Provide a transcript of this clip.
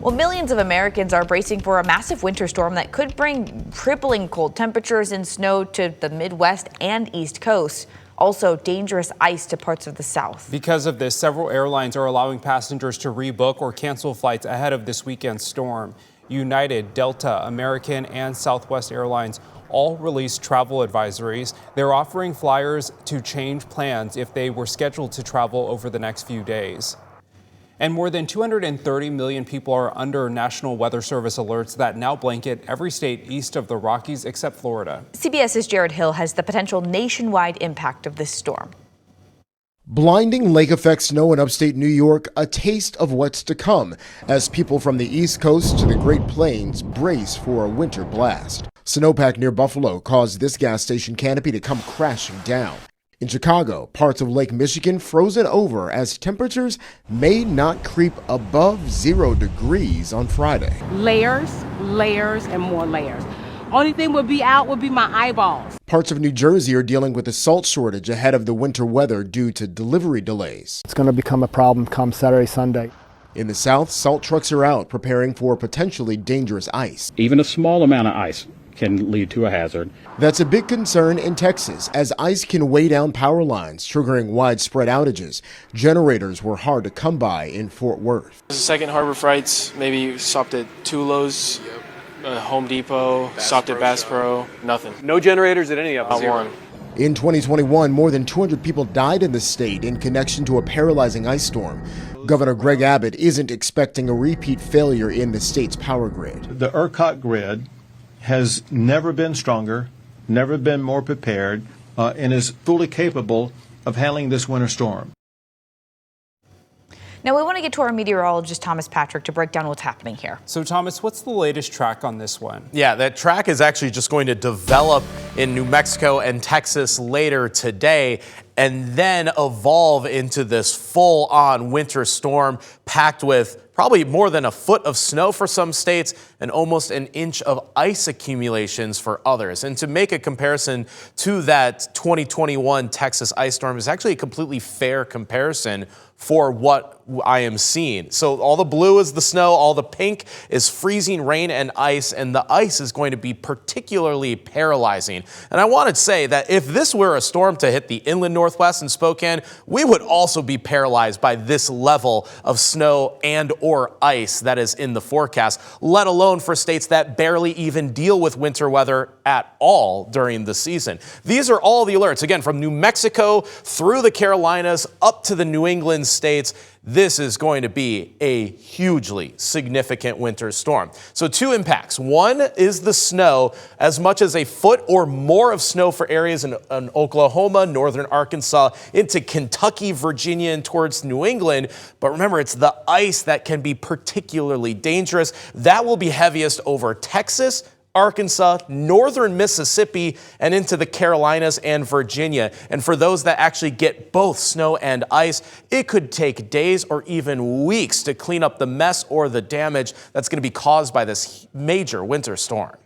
Well, millions of Americans are bracing for a massive winter storm that could bring crippling cold temperatures and snow to the Midwest and East Coast. Also, dangerous ice to parts of the South. Because of this, several airlines are allowing passengers to rebook or cancel flights ahead of this weekend's storm. United, Delta, American, and Southwest Airlines all released travel advisories. They're offering flyers to change plans if they were scheduled to travel over the next few days. And more than 230 million people are under National Weather Service alerts that now blanket every state east of the Rockies except Florida. CBS's Jared Hill has the potential nationwide impact of this storm. Blinding lake effect snow in upstate New York, a taste of what's to come as people from the East Coast to the Great Plains brace for a winter blast. Snowpack near Buffalo caused this gas station canopy to come crashing down. In Chicago, parts of Lake Michigan frozen over as temperatures may not creep above 0 degrees on Friday. Layers, layers, and more layers. Only thing would be out would be my eyeballs. Parts of New Jersey are dealing with a salt shortage ahead of the winter weather due to delivery delays. It's going to become a problem come Saturday, Sunday. In the South, salt trucks are out preparing for potentially dangerous ice. Even a small amount of ice can lead to a hazard. That's a big concern in Texas, as ice can weigh down power lines, triggering widespread outages. Generators were hard to come by in Fort Worth. Second Harbor Frights, maybe stopped at Tulo's, Home Depot, stopped at Bass Pro, nothing. No generators at any of them. Not one. In 2021, more than 200 people died in the state in connection to a paralyzing ice storm. Governor Greg Abbott isn't expecting a repeat failure in the state's power grid. The ERCOT grid has never been stronger, never been more prepared, and is fully capable of handling this winter storm. Now we want to get to our meteorologist, Thomas Patrick, to break down what's happening here. So, Thomas, what's the latest track on this one? Yeah, that track is actually just going to develop in New Mexico and Texas later today, and then evolve into this full-on winter storm packed with probably more than a foot of snow for some states and almost an inch of ice accumulations for others. And to make a comparison to that 2021 Texas ice storm is actually a completely fair comparison for what I am seeing. So all the blue is the snow, all the pink is freezing rain and ice, and the ice is going to be particularly paralyzing. And I want to say that if this were a storm to hit the inland Northwest and Spokane, we would also be paralyzed by this level of snow and or ice that is in the forecast, let alone for states that barely even deal with winter weather at all during the season. These are all the alerts, again, from New Mexico through the Carolinas up to the New England states. This is going to be a hugely significant winter storm. So two impacts. One is the snow, as much as a foot or more of snow for areas in Oklahoma, northern Arkansas, into Kentucky, Virginia, and towards New England. But remember, it's the ice that can be particularly dangerous. That will be heaviest over Texas, Arkansas, northern Mississippi, and into the Carolinas and Virginia. And for those that actually get both snow and ice, it could take days or even weeks to clean up the mess or the damage that's going to be caused by this major winter storm.